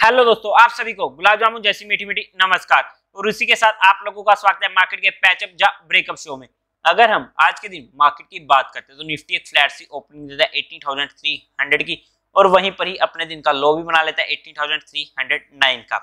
Hello दोस्तों, आप सभी को गुलाब जामुन जैसी मीठी मीठी नमस्कार। और उसी के साथ आप लोगों का स्वागत है मार्केट के पैचअप या ब्रेकअप शो में। अगर हम आज के दिन मार्केट की बात करते हैं तो निफ्टी एक फ्लैट सी ओपनिंग देता है 18,300 की, और वहीं पर ही अपने दिन का लो भी बना लेता है 18,309 का।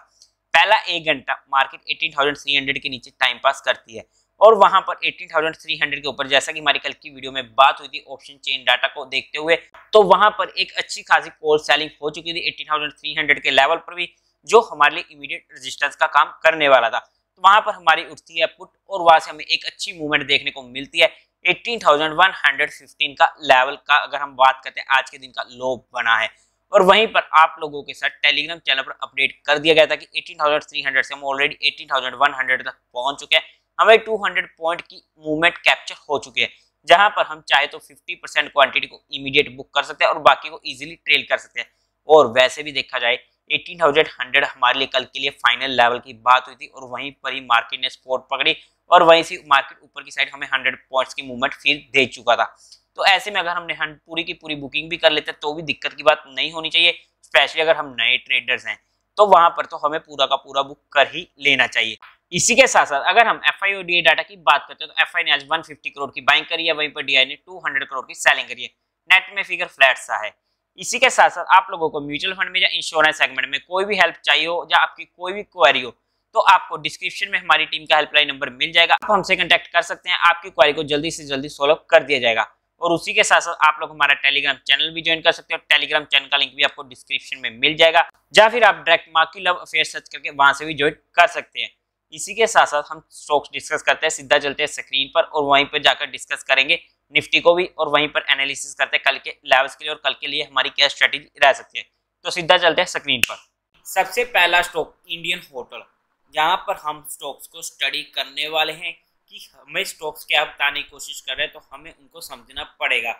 पहला एक घंटा मार्केट 18,300 के नीचे टाइम पास करती है और वहां पर 18,300 के ऊपर, जैसा कि हमारी कल की वीडियो में बात हुई थी ऑप्शन चेन डाटा को देखते हुए, तो वहां पर एक अच्छी खासी कॉल सेलिंग हो चुकी थी 18,300 के लेवल पर भी, जो हमारे लिए इमीडिएट रेजिस्टेंस का काम करने वाला था। तो वहां पर हमारी उठती है पुट और वहां से हमें एक अच्छी मूवमेंट देखने को मिलती है 18,115 का लेवल का। अगर हम बात करते हैं आज के दिन का लो बना है, और वहीं पर आप लोगों के साथ टेलीग्राम चैनल पर अपडेट कर दिया गया था कि 18,300 से हम ऑलरेडी 18,100 तक पहुंच चुके हैं। हमें 200 पॉइंट की मूवमेंट कैप्चर हो चुकी है, जहां पर हम चाहे तो 50% क्वांटिटी को इमीडिएट बुक कर सकते हैं और बाकी को इजीली ट्रेल कर सकते हैं। और वैसे भी देखा जाए 18,100 हमारे लिए कल के लिए फाइनल लेवल की बात हुई थी, और वहीं पर ही मार्केट ने सपोर्ट पकड़ी और वहीं से मार्केट ऊपर की साइड हमें 100 पॉइंट्स की मूवमेंट फिर दे चुका था। तो ऐसे में अगर हमने पूरी की पूरी बुकिंग भी कर लेते तो भी दिक्कत की बात नहीं होनी चाहिए, स्पेशली अगर हम नए ट्रेडर्स हैं तो वहां पर तो हमें पूरा का पूरा बुक कर ही लेना चाहिए। इसी के साथ साथ अगर हम एफआई और डीआई डाटा की बात करते हैं तो एफआई ने आज 150 करोड़ की बाइंग करी है, वहीं पर डीआई ने 200 करोड़ की सेलिंग करी है। नेट में फिगर फ्लैट सा है। इसी के साथ साथ आप लोगों को म्यूचुअल फंड में या इंश्योरेंस सेगमेंट में कोई भी हेल्प चाहिए हो या आपकी कोई भी क्वेरी हो तो आपको डिस्क्रिप्शन में हमारी टीम का हेल्पलाइन नंबर मिल जाएगा, आप हमसे कांटेक्ट कर सकते हैं। आपकी क्वेरी को जल्दी से जल्दी सॉल्व कर दिया जाएगा। और उसी के साथ साथ आप लोग हमारा टेलीग्राम चैनल भी ज्वाइन कर सकते हैं, और टेलीग्राम चैनल का लिंक भी आपको डिस्क्रिप्शन में मिल जाएगा, या फिर आप direct marquee love affair search करके वहां से भी ज्वाइन कर सकते हैं। इसी के साथ साथ हम स्टॉक्स डिस्कस करते हैं, सीधा चलते हैं स्क्रीन पर और वहीं पर जाकर डिस्कस करेंगे निफ्टी को भी, और वहीं पर एनालिसिस करते हैं कल के लेवल्स के लिए और कल के लिए हमारी क्या स्ट्रेटेजी रह सकती है। तो सीधा चलते हैं स्क्रीन पर। सबसे पहला स्टॉक इंडियन होटल, जहां पर हम स्टॉक्स को स्टडी करने वाले हैं कि हमें स्टॉक्स क्या बताने की कोशिश कर रहे हैं, तो हमें उनको समझना पड़ेगा।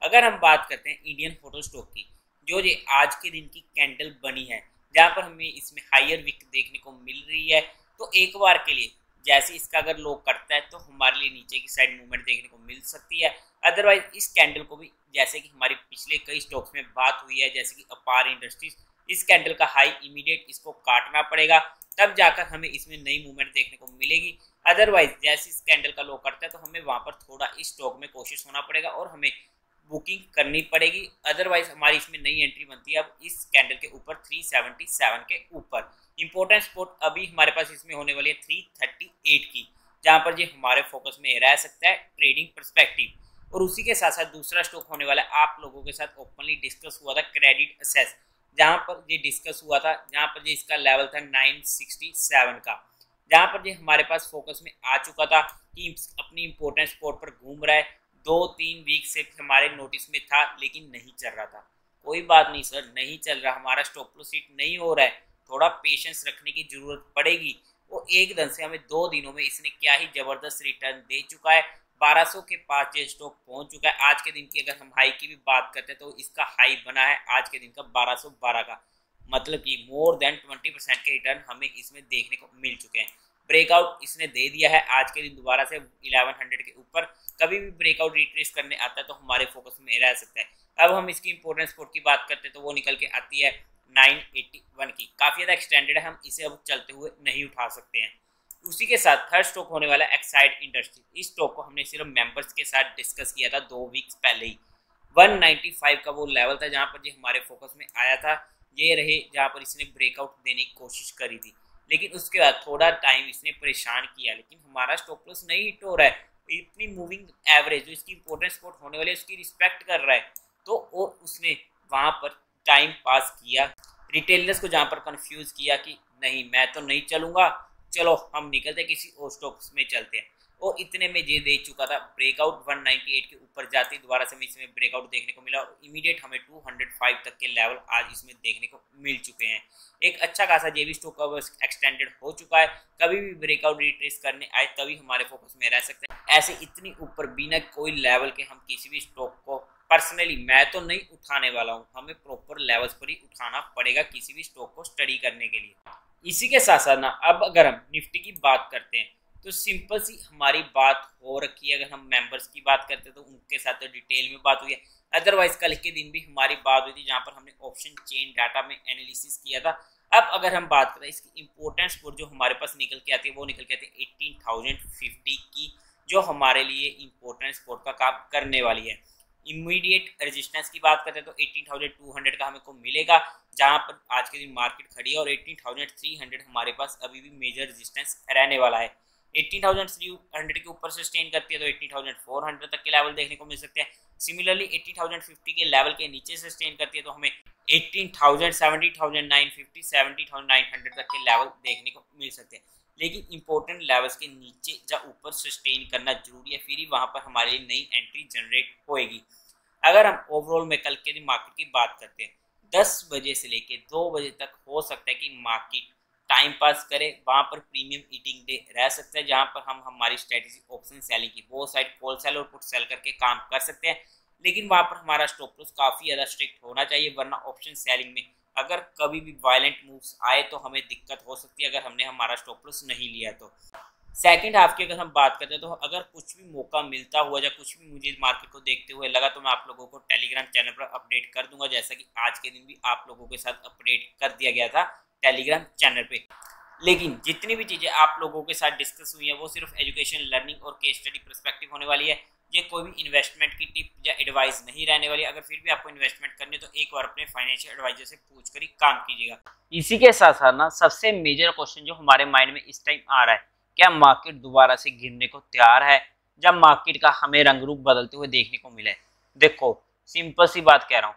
अगर हम बात करते हैं इंडियन होटल स्टॉक की, जो ये आज के दिन की कैंडल बनी है, जहां पर हमें इसमें हायर विक देखने को मिल रही है, तो एक बार के लिए जैसे इसका अगर लो करता है तो हमारे लिए नीचे की साइड मूवमेंट देखने को मिल सकती है। अदरवाइज इस कैंडल को भी, जैसे कि हमारी पिछले कई स्टॉक्स में बात हुई है, जैसे कि अपार इंडस्ट्रीज, इस कैंडल का हाई इमीडिएट इसको काटना पड़ेगा, तब जाकर हमें इसमें नई मूवमेंट देखने को मिलेगी। अदरवाइज जैसे इस कैंडल का लो करता है तो हमें वहां पर थोड़ा इस स्टॉक में कोशिश होना पड़ेगा और हमें बुकिंग करनी पड़ेगी। अदरवाइज हमारी इसमें नई एंट्री बनती है अब इस कैंडल के ऊपर 377 के ऊपर। इंपॉर्टेंट स्पॉट अभी हमारे पास इसमें होने वाली है 338 की, जहां पर ये हमारे फोकस में रह सकता है ट्रेडिंग पर्सपेक्टिव। और उसी के साथ साथ दूसरा स्टॉक होने वाला है, आप लोगों के साथ ओपनली डिस्कस हुआ था क्रेडिट असेस, जहां पर ये डिस्कस हुआ था, जहां पर ये इसका लेवल था 967 का, जहां पर ये हमारे पास फोकस में आ चुका था कि अपनी इंपॉर्टेंट स्पॉट पर घूम रहा है। 2-3 वीक से हमारे नोटिस में था लेकिन नहीं चल रहा था। कोई बात नहीं सर, नहीं चल रहा, हमारा स्टॉप लॉस हिट नहीं हो रहा है, थोड़ा पेशेंस रखने की जरूरत पड़ेगी। वो एकदम से हमें 2 दिनों में इसने क्या ही जबरदस्त रिटर्न दे चुका है। 1200 के पास ये स्टॉक पहुंच चुका है। आज के दिन की अगर हम हाई की भी बात करते हैं तो इसका हाई बना है आज के दिन का 1212 का, मतलब कि मोर देन 20% के रिटर्न हमें इसमें देखने को मिल चुके हैं। ब्रेकआउट इसने दे दिया है आज के दिन दोबारा से 1100 के ऊपर। कभी भी ब्रेकआउट रिट्रेस करने आता है तो हमारे फोकस में रह सकता है। अब हम इसकी इंपॉर्टेंट स्पॉट की बात करते हैं तो वो निकल के आती है 981 की, काफी ज्यादा एक्सटेंडेड है, हम इसे अब चलते हुए नहीं उठा सकते हैं। उसी के साथ थर्ड स्टॉक होने वाला है एक्साइड इंडस्ट्री। इस स्टॉक को हमने सिर्फ मेंबर्स के साथ डिस्कस किया था 2 वीक्स पहले ही। 195 का वो लेवल था जहां पर ये हमारे फोकस में आया था, ये रहे जहां पर इसने ब्रेकआउट देने की कोशिश करी थी, लेकिन उसके बाद थोड़ा टाइम इसने परेशान किया, लेकिन हमारा स्टॉप लॉस नहीं हिट हो रहा है। इतनी मूविंग एवरेज जो इसकी इंपॉर्टेंट स्पॉट होने वाली है उसकी रिस्पेक्ट कर रहा है, तो और उसने वहां पर टाइम पास किया, रिटेलर्स को जहां पर कंफ्यूज किया कि नहीं मैं तो नहीं चलूंगा, चलो हम निकलते किसी और स्टॉक्स में चलते हैं। और इतने में ये दे चुका था ब्रेकआउट 198 के ऊपर जाती, दोबारा से हमें इसमें ब्रेकआउट देखने को मिला और इमीडिएट हमें 205 तक के लेवल आज इसमें देखने को मिल चुके हैं। एक अच्छा खासा जेबी स्टॉक का एक्सटेंडेड हो चुका है, कभी भी ब्रेकआउट रिट्रेस करने आए तभी हमारे फोकस में रह सकते हैं। ऐसे इतनी ऊपर बिना कोई लेवल के हम किसी भी स्टॉक को, पर्सनली मैं तो नहीं उठाने वाला हूँ, हमें प्रॉपर लेवल्स पर ही उठाना पड़ेगा किसी भी स्टॉक को स्टडी करने के लिए। इसी के साथ साथ ना अब अगर हम निफ्टी की बात करते हैं तो सिंपल सी हमारी बात हो रखी है। अगर हम मेंबर्स की बात करते हैं तो उनके साथ तो डिटेल में बात हुई है। अदरवाइज कल के दिन भी हमारी बात हुई थी जहां पर हमने ऑप्शन चेन डाटा में एनालिसिस किया था। अब अगर हम बात करें इसकी इंपॉर्टेंट सपोर्ट जो हमारे पास निकल के आती है वो निकल के आती है 18,050 की, जो हमारे लिए इंपॉर्टेंट सपोर्ट का काम करने वाली है। इमीडिएट रेजिस्टेंस की बात करते हैं तो 18,200 का हमें को मिलेगा, जहां पर आज के दिन मार्केट खड़ी है, और 18,300 हमारे पास अभी भी मेजर रेजिस्टेंस रहने वाला है। 18,300 के ऊपर सस्टेन करती है तो 18,400 तक के लेवल देखने को मिल सकते हैं। सिमिलरली 18,050 के लेवल के नीचे सस्टेन करती है तो हमें 18,000, 70,950, 70,900 तक के लेवल देखने को मिल सकते हैं। लेकिन इंपॉर्टेंट लेवल्स के नीचे जब ऊपर सस्टेन करना जरूरी है, फिर ही वहां पर हमारे लिए नई एंट्री जनरेट होएगी। अगर हम ओवरऑल में कल के दिन मार्केट की बात करते हैं, 10 बजे से लेके 2 बजे तक हो सकता है कि मार्केट टाइम पास करे, वहां पर प्रीमियम ईटिंग डे रह सकता है, जहां पर हम हमारी स्ट्रेटेजी ऑप्शन सेलिंग की वो साइड कॉल सेल और पुट सेल करके काम कर सकते हैं। लेकिन वहां पर हमारा स्टॉप लॉस काफी ज्यादा स्ट्रिक्ट होना चाहिए, वरना ऑप्शन सेलिंग में अगर कभी भी वायलेंट मूव्स आए तो हमें दिक्कत हो सकती है अगर हमने हमारा स्टॉप लॉस नहीं लिया तो। सेकंड हाफ की अगर हम बात करते हैं तो अगर कुछ भी मौका मिलता हुआ या कुछ भी मुझे मार्केट को देखते हुए लगा तो मैं आप लोगों को टेलीग्राम चैनल पर अपडेट कर दूंगा, जैसा कि आज के दिन भी आप लोगों के साथ अपडेट कर दिया गया था टेलीग्राम चैनल पे। लेकिन जितनी भी चीज़ें आप लोगों के साथ डिस्कस हुई है वो सिर्फ एजुकेशन, लर्निंग और केस स्टडी पर्सपेक्टिव होने वाली है। ये कोई भी इन्वेस्टमेंट की टिप या एडवाइस नहीं रहने वाली। अगर फिर भी आपको इन्वेस्टमेंट करनी है तो एक बार अपने फाइनेंशियल एडवाइजर से पूछ कर ही काम कीजिएगा। इसी के साथ साथ ना सबसे मेजर क्वेश्चन जो हमारे माइंड में इस टाइम आ रहा है, क्या मार्केट दोबारा से गिरने को तैयार है, जब मार्केट का हमें रंग रूप बदलते हुए देखने को मिले। देखो सिंपल सी बात कह रहा हूँ,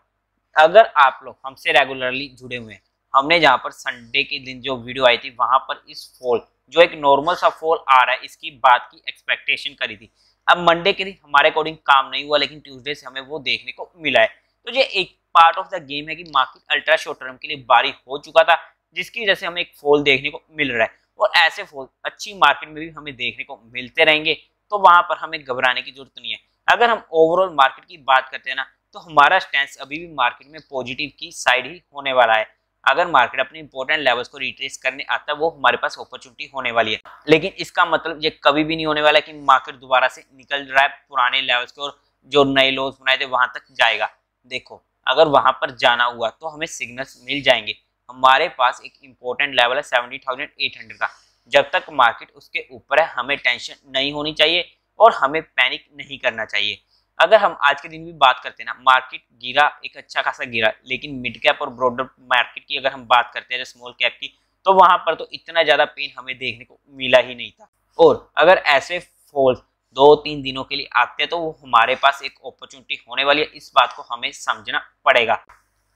अगर आप लोग हमसे रेगुलरली जुड़े हुए हैं, हमने जहाँ पर संडे के दिन जो वीडियो आई थी वहां पर इस फॉल जो एक नॉर्मल सा फॉल आ रहा है इसकी बात की एक्सपेक्टेशन करी थी। अब मंडे के दिन हमारे अकॉर्डिंग काम नहीं हुआ, लेकिन ट्यूसडे से हमें वो देखने को मिला है। तो ये एक पार्ट ऑफ द गेम है कि मार्केट अल्ट्रा शॉर्ट टर्म के लिए बारी हो चुका था, जिसकी वजह से हमें एक फॉल देखने को मिल रहा है, और ऐसे फॉल अच्छी मार्केट में भी हमें देखने को मिलते रहेंगे, तो वहां पर हमें घबराने की जरूरत नहीं है। अगर हम ओवरऑल मार्केट की बात करते हैं ना, तो हमारा स्टैंस अभी भी मार्केट में पॉजिटिव की साइड ही होने वाला है। अगर मार्केट अपने इंपॉर्टेंट लेवल्स को रिट्रेस करने आता है वो हमारे पास अपॉर्चुनिटी होने वाली है, लेकिन इसका मतलब ये कभी भी नहीं होने वाला कि मार्केट दोबारा से निकल रहा है पुराने लेवल्स को और जो नए लोज बनाए थे वहां तक जाएगा। देखो अगर वहां पर जाना हुआ तो हमें सिग्नल्स मिल जाएंगे। हमारे पास एक इंपॉर्टेंट लेवल है 70,800 का, जब तक मार्केट उसके ऊपर है हमें टेंशन नहीं होनी चाहिए और हमें पैनिक नहीं करना चाहिए। अगर हम आज के दिन भी बात करते हैं ना, मार्केट गिरा, एक अच्छा खासा गिरा, लेकिन मिड कैप और ब्रॉडर मार्केट की अगर हम बात करते हैं स्मॉल कैप की, तो वहां पर तो इतना ज्यादा पेन हमें देखने को मिला ही नहीं था। और अगर ऐसे फॉल्स 2-3 दिनों के लिए आते हैं तो वो हमारे पास एक अपॉर्चुनिटी होने वाली है, इस बात को हमें समझना पड़ेगा।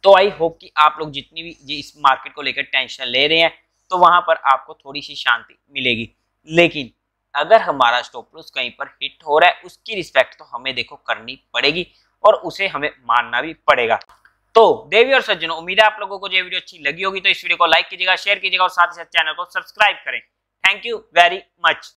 तो आई होप कि आप लोग जितनी भी इस मार्केट को लेकर टेंशन ले रहे हैं तो वहां पर आपको थोड़ी सी शांति मिलेगी। लेकिन अगर हमारा स्टॉप लॉस कहीं पर हिट हो रहा है उसकी रिस्पेक्ट तो हमें देखो करनी पड़ेगी और उसे हमें मानना भी पड़ेगा। तो देवी और सज्जनों, उम्मीद है आप लोगों को ये वीडियो अच्छी लगी होगी, तो इस वीडियो को लाइक कीजिएगा, शेयर कीजिएगा और साथ ही साथ चैनल को सब्सक्राइब करें। Thank you very much.